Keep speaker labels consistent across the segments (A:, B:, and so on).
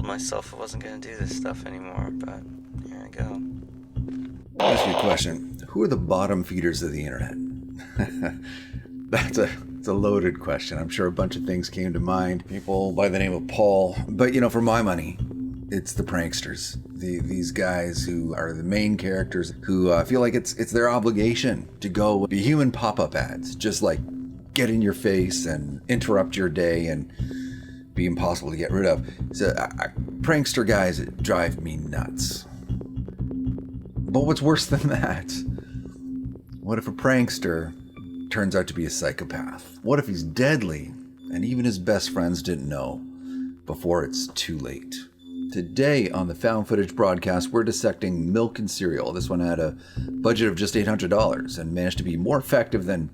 A: told myself I wasn't going to do this stuff anymore, but here I go.
B: I'll ask you a question. Who are the bottom feeders of the internet? It's a loaded question. I'm sure a bunch of things came to mind. People by the name of Paul. But, for my money, it's the pranksters. These guys who are the main characters who feel like it's their obligation to go be human pop-up ads. Just like get in your face and interrupt your day and be impossible to get rid of. So prankster guys drive me nuts. But what's worse than that? What if a prankster turns out to be a psychopath? What if he's deadly and even his best friends didn't know before it's too late? Today on the Found Footage broadcast, we're dissecting Milk and Cereal. This one had a budget of just $800 and managed to be more effective than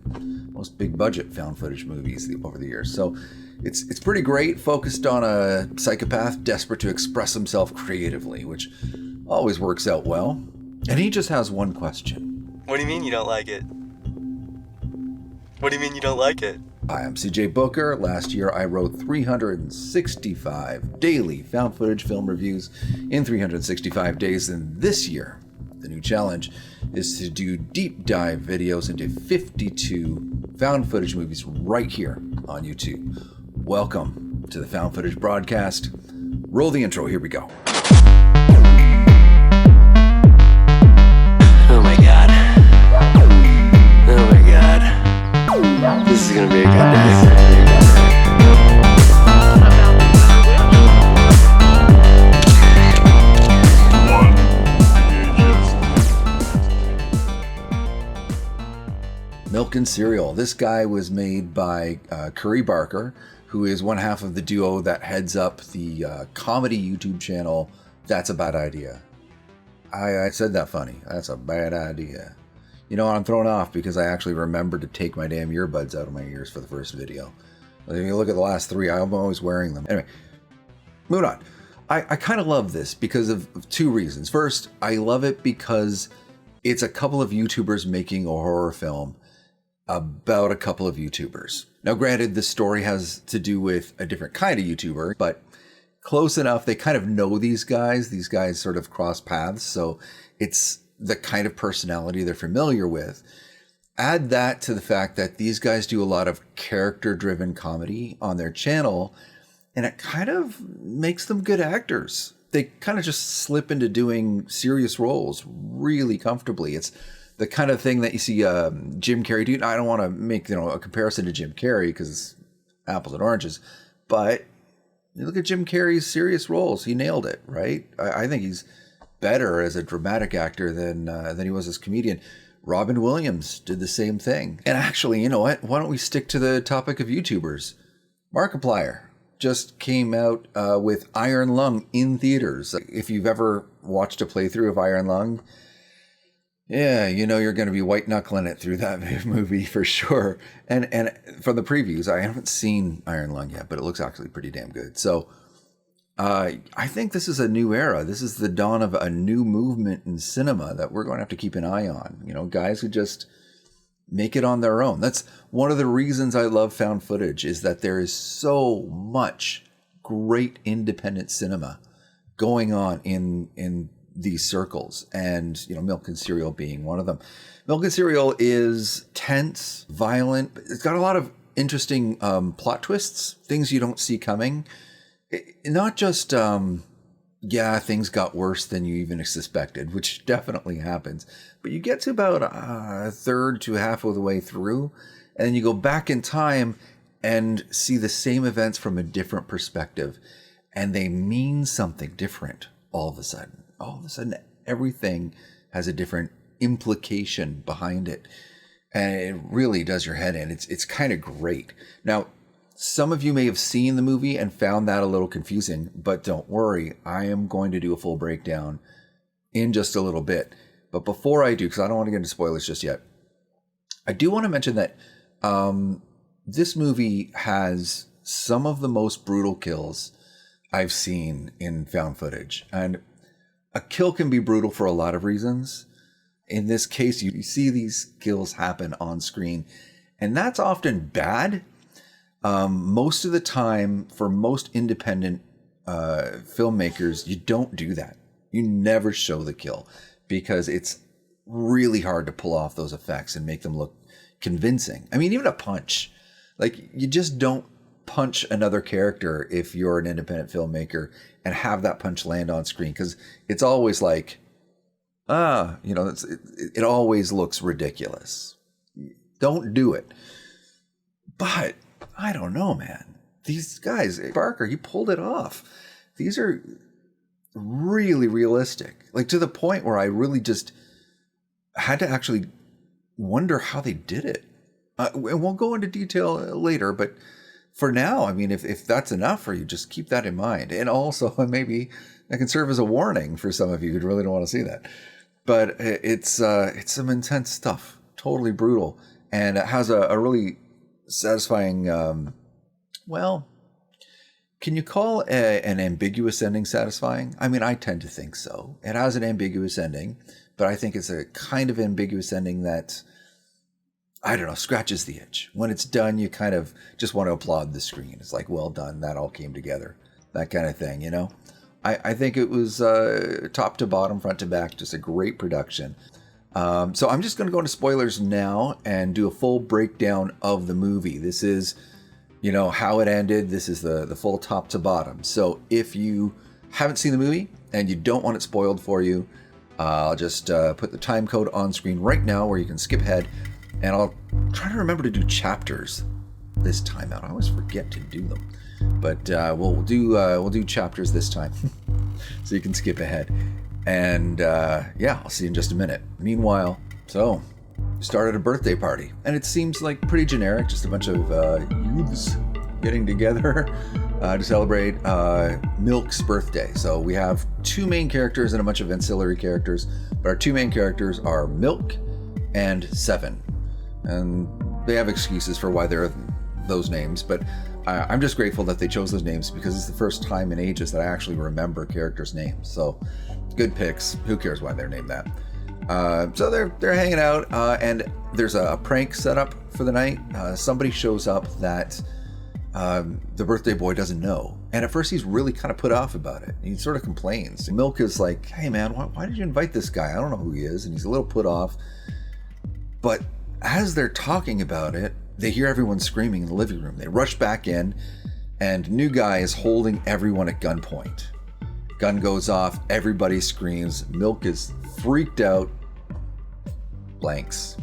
B: most big budget found footage movies over the years. So it's pretty great, focused on a psychopath desperate to express himself creatively, which always works out well. And he just has one question.
A: What do you mean you don't like it? What do you mean you don't like it?
B: Hi, I'm CJ Booker. Last year I wrote 365 daily found footage film reviews in 365 days. And this year, the new challenge is to do deep dive videos into 52 found footage movies right here on YouTube. Welcome to the Found Footage broadcast. Roll the intro. Here we go.
A: Oh my god. Oh my god. This is gonna be a good day.
B: Milk and Cereal. This guy was made by Curry Barker, who is one half of the duo that heads up the comedy YouTube channel, That's a Bad Idea. I said that funny. That's a bad idea. I'm thrown off because I actually remembered to take my damn earbuds out of my ears for the first video. If you look at the last three, I'm always wearing them. Anyway, moving on. I kind of love this because of two reasons. First, I love it because it's a couple of YouTubers making a horror film about a couple of YouTubers. Now, granted, the story has to do with a different kind of YouTuber, but close enough. They kind of know these guys. These guys sort of cross paths, so it's the kind of personality they're familiar with. Add that to the fact that these guys do a lot of character-driven comedy on their channel, and it kind of makes them good actors. They kind of just slip into doing serious roles really comfortably. It's the kind of thing that you see Jim Carrey do. I don't want to make a comparison to Jim Carrey because it's apples and oranges, but you look at Jim Carrey's serious roles. He nailed it, right? I think he's better as a dramatic actor than he was as a comedian. Robin Williams did the same thing. And actually, you know what? Why don't we stick to the topic of YouTubers? Markiplier just came out with Iron Lung in theaters. If you've ever watched a playthrough of Iron Lung, yeah, you're going to be white knuckling it through that movie for sure. And from the previews, I haven't seen Iron Lung yet, but it looks actually pretty damn good. So I think this is a new era. This is the dawn of a new movement in cinema that we're going to have to keep an eye on. Guys who just make it on their own. That's one of the reasons I love found footage, is that there is so much great independent cinema going on in these circles, and Milk and Cereal being one of them. Milk and Cereal is tense, violent. It's got a lot of interesting plot twists, things you don't see coming. Not just things got worse than you even suspected, which definitely happens, but you get to about a third to half of the way through, and then you go back in time and see the same events from a different perspective, and they mean something different all of a sudden. All of a sudden, everything has a different implication behind it. And it really does your head in. It's kind of great. Now, some of you may have seen the movie and found that a little confusing, but don't worry. I am going to do a full breakdown in just a little bit. But before I do, because I don't want to get into spoilers just yet, I do want to mention that this movie has some of the most brutal kills I've seen in found footage. And a kill can be brutal for a lot of reasons. In this case, you see these kills happen on screen, and that's often bad. Most of the time, for most independent filmmakers, you don't do that. You never show the kill because it's really hard to pull off those effects and make them look convincing. I mean, even a punch, like you just don't punch another character if you're an independent filmmaker and have that punch land on screen, because it's always like, it always looks ridiculous. Don't do it. But I don't know, man. These guys, Barker, he pulled it off. These are really realistic, like to the point where I really just had to actually wonder how they did it. And we'll go into detail later, but for now, I mean, if that's enough for you, just keep that in mind. And also, maybe that can serve as a warning for some of you who really don't want to see that. But it's some intense stuff, totally brutal, and it has a really satisfying, can you call an ambiguous ending satisfying? I mean, I tend to think so. It has an ambiguous ending, but I think it's a kind of ambiguous ending that, I don't know, scratches the itch. When it's done, you kind of just want to applaud the screen. It's like, well done, that all came together. That kind of thing, you know? I think it was top to bottom, front to back, just a great production. So I'm just going to go into spoilers now and do a full breakdown of the movie. This is, how it ended. This is the full top to bottom. So if you haven't seen the movie and you don't want it spoiled for you, I'll just put the time code on screen right now where you can skip ahead. And I'll try to remember to do chapters this time out. I always forget to do them, but we'll do chapters this time, so you can skip ahead. And I'll see you in just a minute. Meanwhile, so we started a birthday party, and it seems like pretty generic, just a bunch of youths getting together to celebrate Milk's birthday. So we have two main characters and a bunch of ancillary characters, but our two main characters are Milk and Seven. And they have excuses for why they're those names, but I'm just grateful that they chose those names because it's the first time in ages that I actually remember characters' names. So good picks. Who cares why they're named that? So they're hanging out, and there's a prank set up for the night. Somebody shows up that the birthday boy doesn't know, and at first he's really kind of put off about it. He sort of complains. Milk is like, "Hey man, why did you invite this guy? I don't know who he is," and he's a little put off. But as they're talking about it, they hear everyone screaming in the living room. They rush back in, and new guy is holding everyone at gunpoint. Gun goes off, everybody screams. Milk is freaked out, blanks.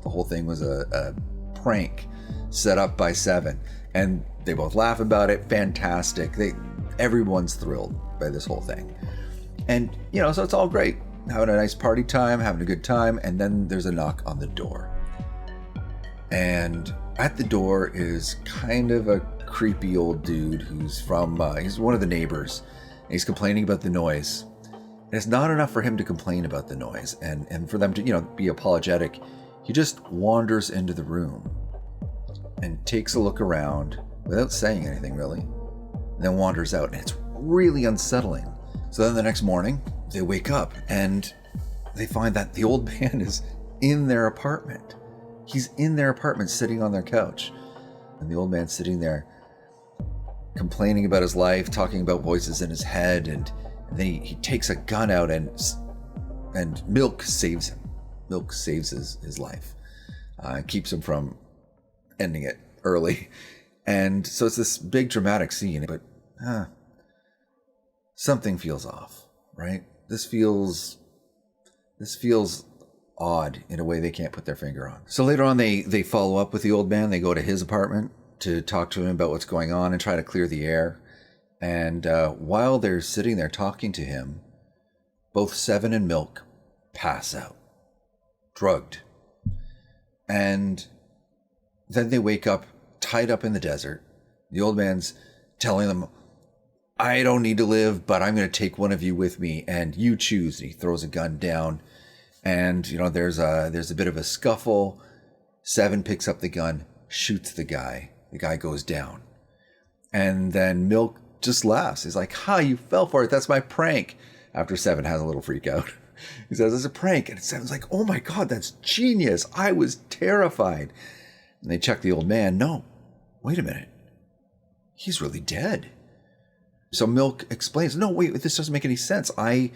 B: The whole thing was a prank set up by Seven, and they both laugh about it. Fantastic. Everyone's thrilled by this whole thing. And, so it's all great. Having a nice party time, having a good time, and then there's a knock on the door. And at the door is kind of a creepy old dude who's from, he's one of the neighbors. And he's complaining about the noise. And it's not enough for him to complain about the noise and for them to, be apologetic. He just wanders into the room and takes a look around without saying anything really, and then wanders out. And it's really unsettling. So then the next morning, they wake up and they find that the old man is in their apartment. He's in their apartment sitting on their couch. And the old man's sitting there complaining about his life, talking about voices in his head. And then he takes a gun out and Milk saves him. Milk saves his life. Keeps him from ending it early. And so it's this big dramatic scene. But something feels off, right? This feels odd in a way they can't put their finger on. So later on, they follow up with the old man. They go to his apartment to talk to him about what's going on and try to clear the air. And while they're sitting there talking to him, both Seven and Milk pass out, drugged. And then they wake up tied up in the desert. The old man's telling them, "I don't need to live, but I'm going to take one of you with me, and you choose." And he throws a gun down, and there's a bit of a scuffle. Seven picks up the gun, shoots the guy. The guy goes down, and then Milk just laughs. He's like, "Ha, you fell for it. That's my prank." After Seven has a little freak out, he says, "It's a prank," and Seven's like, "Oh my God, that's genius. I was terrified." And they check the old man. No, wait a minute. He's really dead. So Milk explains, no, wait, this doesn't make any sense. I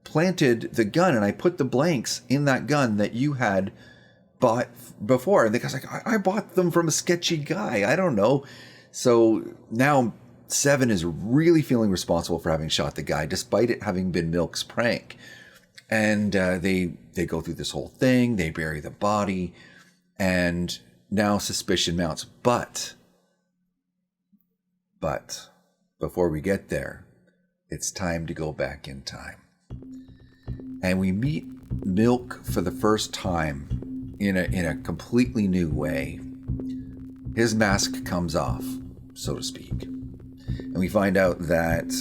B: planted the gun and I put the blanks in that gun that you had bought before. And the guy's like, I bought them from a sketchy guy. I don't know. So now Seven is really feeling responsible for having shot the guy, despite it having been Milk's prank. And they go through this whole thing. They bury the body. And now suspicion mounts. But before we get there, it's time to go back in time. And we meet Milk for the first time in a completely new way. His mask comes off, so to speak. And we find out that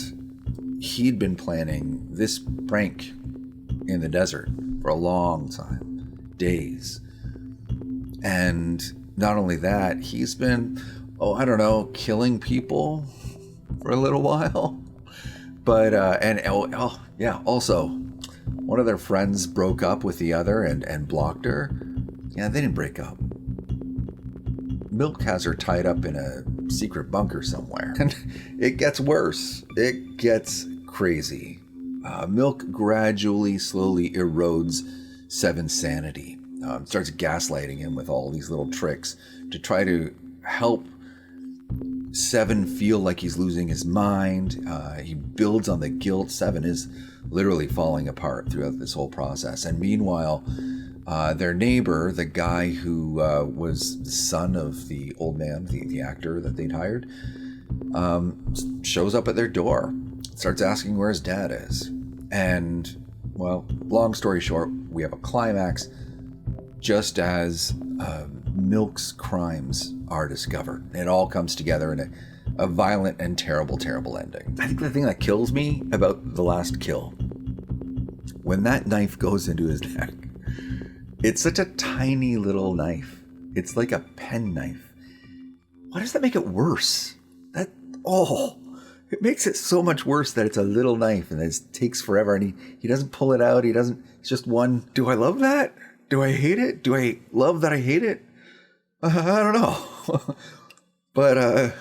B: he'd been planning this prank in the desert for a long time, days. And not only that, he's been, killing people for a little while. But, also, one of their friends broke up with the other and blocked her. Yeah, they didn't break up. Milk has her tied up in a secret bunker somewhere. And it gets worse. It gets crazy. Milk gradually, slowly erodes Seven's sanity. Starts gaslighting him with all these little tricks to try to help Seven feel like he's losing his mind. He builds on the guilt. Seven is literally falling apart throughout this whole process. And meanwhile, their neighbor, the guy who was the son of the old man, the actor that they'd hired, shows up at their door, starts asking where his dad is. And, well, long story short, we have a climax just as Milk's crimes are discovered. It all comes together in a violent and terrible, terrible ending. I think the thing that kills me about the last kill, when that knife goes into his neck, it's such a tiny little knife. It's like a pen knife. Why does that make it worse? It makes it so much worse that it's a little knife and it takes forever, and he doesn't pull it out. It's just one. Do I love that? Do I hate it? Do I love that I hate it? I don't know. But,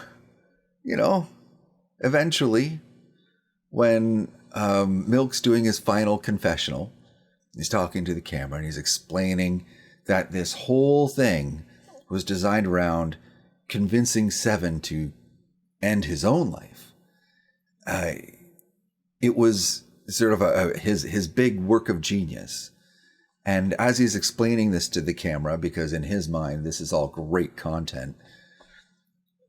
B: eventually, when Milk's doing his final confessional, he's talking to the camera and he's explaining that this whole thing was designed around convincing Seven to end his own life. It was sort of his big work of genius. And as he's explaining this to the camera, because in his mind, this is all great content,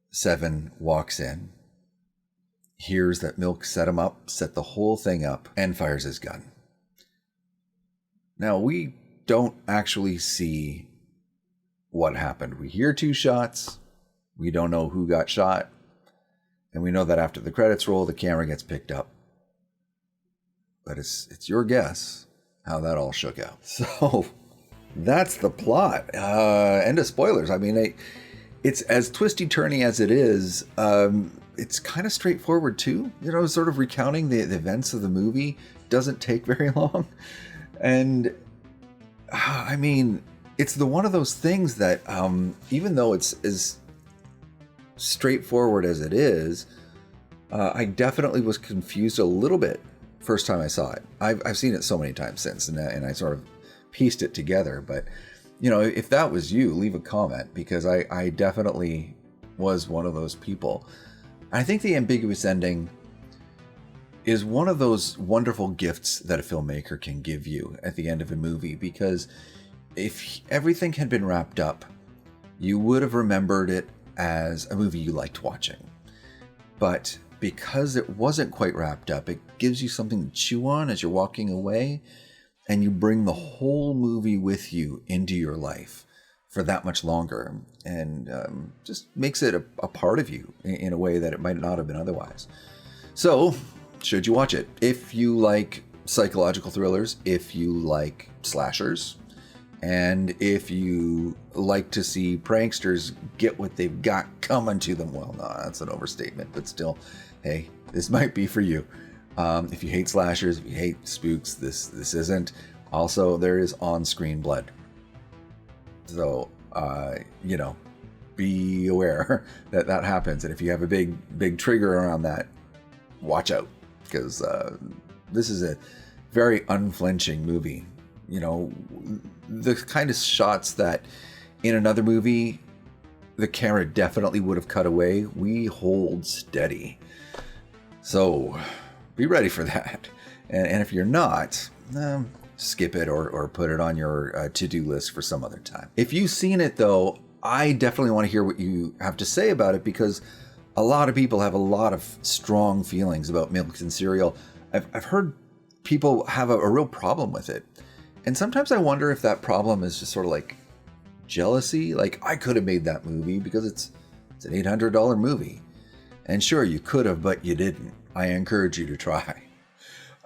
B: Seven walks in, hears that Milk set him up, set the whole thing up, and fires his gun. Now, we don't actually see what happened. We hear 2 shots. We don't know who got shot. And we know that after the credits roll, the camera gets picked up. But it's your guess how that all shook out. So that's the plot. End of spoilers. I mean, it's as twisty-turny as it is. It's kind of straightforward too. Sort of recounting the events of the movie doesn't take very long. And I mean, it's one of those things that even though it's as straightforward as it is, I definitely was confused a little bit first time I saw it. I've seen it so many times since, and I sort of pieced it together. But if that was you, leave a comment, because I definitely was one of those people. I think the ambiguous ending is one of those wonderful gifts that a filmmaker can give you at the end of a movie, because if everything had been wrapped up, you would have remembered it as a movie you liked watching. But because it wasn't quite wrapped up, it gives you something to chew on as you're walking away, and you bring the whole movie with you into your life for that much longer, and just makes it a part of you in a way that it might not have been otherwise. So, should you watch it? If you like psychological thrillers, if you like slashers, and if you like to see pranksters get what they've got coming to them, well, no, that's an overstatement, but still, hey, this might be for you. If you hate slashers, if you hate spooks, this isn't. Also, there is on-screen blood. So, be aware that happens. And if you have a big trigger around that, watch out, because this is a very unflinching movie. You know, the kind of shots that in another movie the camera definitely would have cut away, we hold steady. So be ready for that. And if you're not, skip it or put it on your to-do list for some other time. If you've seen it though, I definitely want to hear what you have to say about it, because a lot of people have a lot of strong feelings about Milk and Cereal. I've heard people have a real problem with it. And sometimes I wonder if that problem is just sort of like jealousy. Like, I could have made that movie because it's an $800 movie. And sure, you could have, but you didn't. I encourage you to try.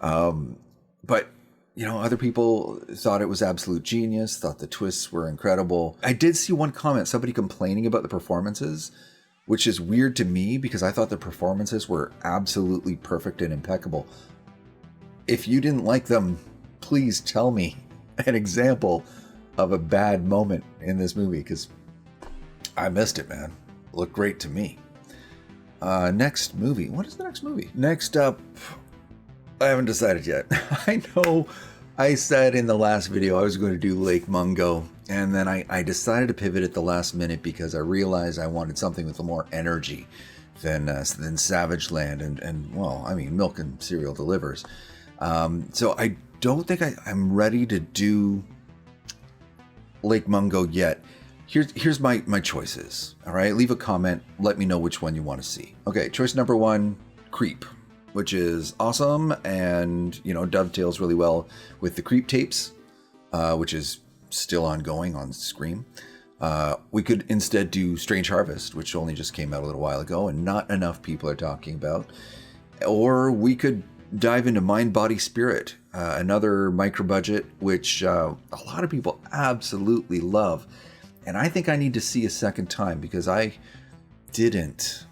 B: But, you know, other people thought it was absolute genius, thought the twists were incredible. I did see one comment, somebody complaining about the performances, which is weird to me because I thought the performances were absolutely perfect and impeccable. If you didn't like them, please tell me an example of a bad moment in this movie, because I missed it, man. It looked great to me. Next movie. What is the next movie? Next up, I haven't decided yet. I know I said in the last video I was going to do Lake Mungo, and then I decided to pivot at the last minute because I realized I wanted something with more energy than Savage Land, and well, I mean, Milk and Cereal delivers. So I don't think I'm ready to do Lake Mungo yet. Here's my choices. All right, leave a comment. Let me know which one you want to see. Okay, choice number 1, Creep, which is awesome and, you know, dovetails really well with the Creep tapes, which is still ongoing on Scream. We could instead do Strange Harvest, which only just came out a little while ago and not enough people are talking about. Or we could dive into Mind, Body, Spirit, another micro budget, which a lot of people absolutely love. And I think I need to see a second time because I didn't.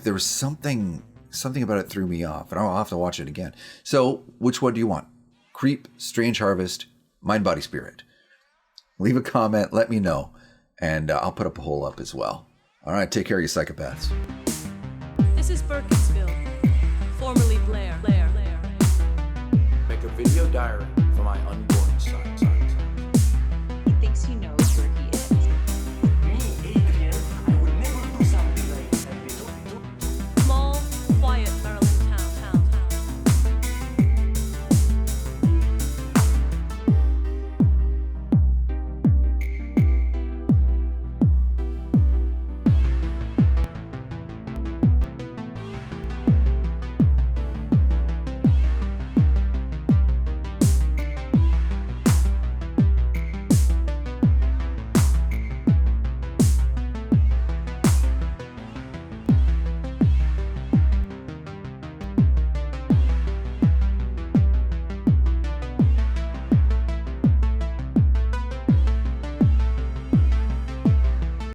B: There was something about it threw me off, and I'll have to watch it again. So which one do you want? Creep, Strange Harvest, Mind, Body, Spirit? Leave a comment, let me know, and I'll put a poll up as well. All right, take care, you psychopaths.
C: This is Burkittsville, formerly Blair.
D: Make a video diary for my